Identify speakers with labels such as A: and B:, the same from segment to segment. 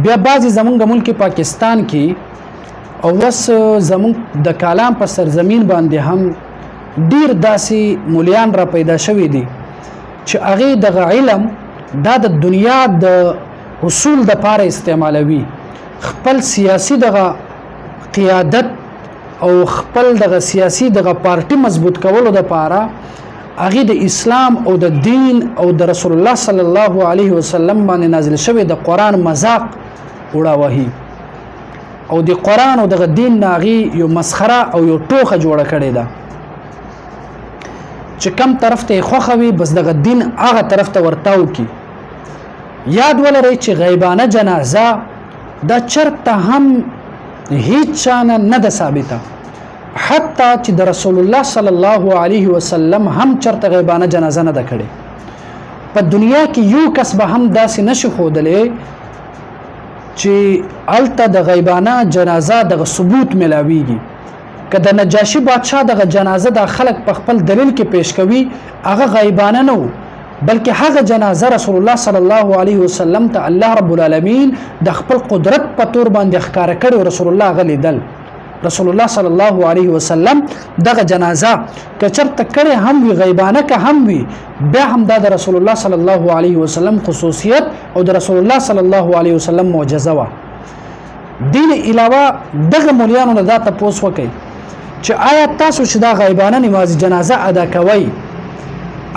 A: بیا بعضې زمونږ ملک پاکستان کې او اوس زمونږ د کالام په سرزمین باندې هم ډیر داسې مولیان را پیدا شوي دي چې هغې دغه علم دا د دنیا د حصول دپاره استعمالوي، خپل سیاسي دغه قیادت او خپل دغه سیاسي دغه پارټي مضبوط کولو دپاره هغې د اسلام او د دین او د رسول الله صلی الله علیه وسلم باندې نازل شوی د قرآن مذاق وړاوهي او د قرآن او دغه دین نه هغې یو مسخره او یو ټوخه جوړه کړې ده چې کم طرف ته یې خوښه وي بس دغه دین هغه طرف ته ورتاو کی. یاد ولرئ چې غیبانه جنازه دا چرته هم هیڅ چانه نه ده ثابته، حتی چې د رسول الله صلی الله علیه وسلم هم چرته غیبانه جنازه نه ده کړې. په دنیا کې یو کس به هم داسې نشي ښودلی چې هلته د غیبانه جنازه دغه ثبوت ملاویږي. که د نجاشي بادشاه دغه جنازه د خلک په خپل دلیل کې پیش کوي هغه غیبانه نه و، بلکې هغه جنازه رسول الله صلی الله علیه وسلم ته الله رب العالمین د خپل قدرت په تور باندې ښکاره کړی، رسول الله هغه لیدل. رسول الله صلی الله علیه وسلم دغه جنازه که چرته کړې هم وي غیبانه که هم وي بیا هم دا د رسول الله صلی الله علیه وسلم خصوصیت او د رسول الله صلی الله علیه وسلم معجزه وه. دین علاوه دغه مولیانو نه دا تپوس وکړئ چې آیا تاسو چې دا غیبانه نماز جنازه ادا کوئ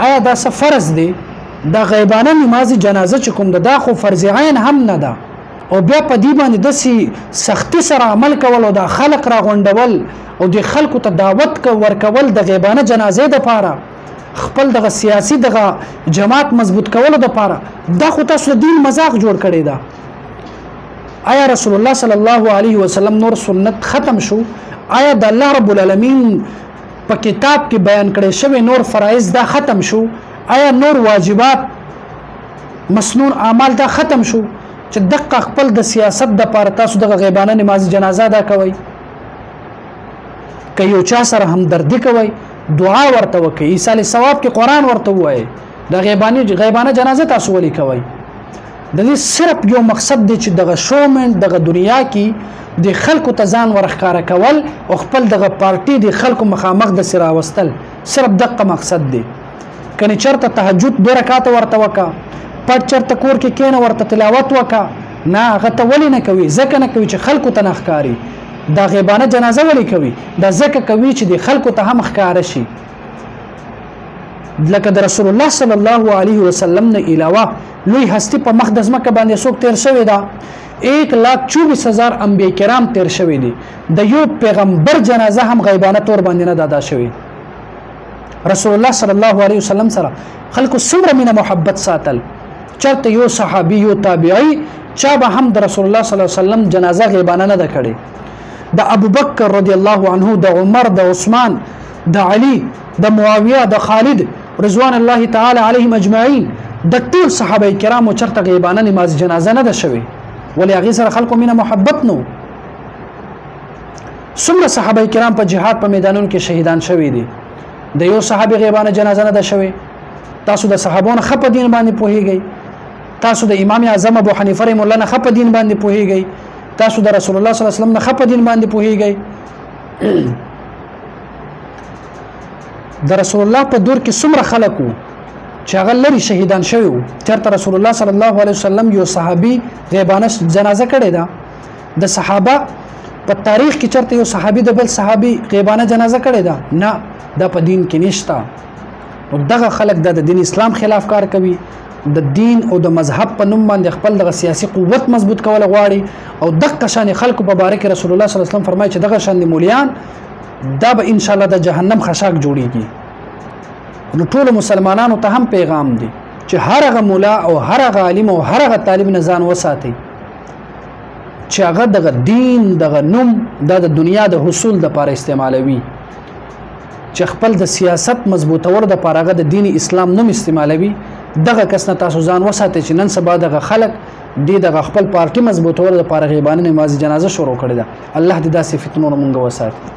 A: آیا دا څه فرض دی؟ دا غیبانه نماز جنازه چې کوم ده دا خو فرض عین هم نه ده، او بیا په دې باندې داسې سختي سره عمل کول او دا خلق راغونډول او د خلکو ته دعوت ورکول د غیبانه جنازې دپاره خپل دغه سیاسي دغه جماعت مضبوط کولو دپاره دا خو تاسو د دین مذاق جوړ کړی ده. آیا رسول الله صلی الله علیه وسلم نور سنت ختم شو؟ آیا د الله رب العالمین په کتاب کې بیان کړی شوی نور فرایض دا ختم شو؟ آیا نور واجبات مسنون اعمال دا ختم شو چې دقه خپل د سیاست د پاره تاسو دغه غیبانه نماز جنازه ادا کوئ؟ که یو چا سره همدردي کوئ دعا ورته وکئ، ایصال ثواب کې قرآن ورته ووایئ، د غیبانه جنازه تاسو ولې کوئ؟ د دې صرف یو مقصد دی چې دغه شومنټ دغه دنیا کې د خلکو ته ځان ورښکاره کول او خپل دغه پارټي د خلکو مخامخ د سره راوستل، صرف دغه مقصد دی. کني چرته تهجد 2 رکعات ورته وکا، پټ چرته کور کې کینه ورته تلاوت وکا، نه هغه ته ولې نه کوي؟ ځکه نه کوي چې خلکو ته نه ښکاري. دا غیبانه جنازه ولې کوي؟ دا ځکه کوي چې د خلکو ته هم ښکاره شي. لکه د رسول الله صلی الله علیه وسلم نه علاوه لوی هستی په مخ د ځمکه باندې څوک تیر شوی ده؟ 1,24,000 انبیاء کرام تیر شوی دي. د یو پیغمبر جنازه هم غیبانه طور باندې نه ادا شوی. رسول الله صلی الله علیه وسلم سره خلکو څومره مینه محبت ساتل، چرته یو صحابي یو تابعی چا به هم د رسول الله صلی الله علیه وسلم جنازه غیبانه نه ده کړې. د ابوبکر رضی الله عنه، د عمر، د عثمان، د علي، د معاویه، د خالد رضوان الله تعالی علیهم اجمعین د ټول صحابه کرامو چرته غیبانه نماز جنازه نه ده شوی، ولی هغې سره خلکو مینه محبت نو. څومره صحابه کرام په جهاد په میدانونو کې شهیدان شوي دي، د یو صحابي غیبانه جنازه نه ده شوی. تاسو د صحابانو ښه په دین باندې پوهیږئ، تاسو د امام اعظم ابو حنیفه رحمه الله نه ښه په دین باندې پوهیږئ، تاسو د رسول الله صلی الله علیه وسلم نه ښه په دین باندې پوهیږئ. د رسول الله په دور کې څومره خلک وو چې هغه لرې شهیدان شوي وو، چېرته رسول الله صلی الله علیه وسلم یو صحابي غیبانه جنازه کړې ده؟ د صحابه په تاریخ کې چېرته یو صحابي د بل صحابي غیبانه جنازه کړې ده؟ نه، دا په دین کې نشته. نو دغه خلک د دین اسلام خلاف کار کوي، د دین او د مذهب په نوم باندې خپل دغه سیاسي قوت مضبوط کول غواړي، او دغه شان خلکو په باره کې رسول الله صلی الله علیه وسلم فرمایي چې دغه شان مولیان دا به ان شاء الله د جهنم خشاک جوړیږي. نو ټول مسلمانانو ته هم پیغام دی چې هر هغه مولا او هر هغه عالم او هر هغه طالب نه ځان وساتي چې هغه دغه دین دغه نوم د دنیا د حصول لپاره استعمالوي، چې خپل د سیاست مضبوطولو لپاره هغه د دین اسلام نوم استعمالوي. دغه کس نه تاسو ځان وساتئ چې نن سبا دغه خلک دغه خپل پارټي مضبوطولو لپاره غیبانه نماز جنازه شروع کړې ده. الله دې داسې فتنو نه مونږ وساتي.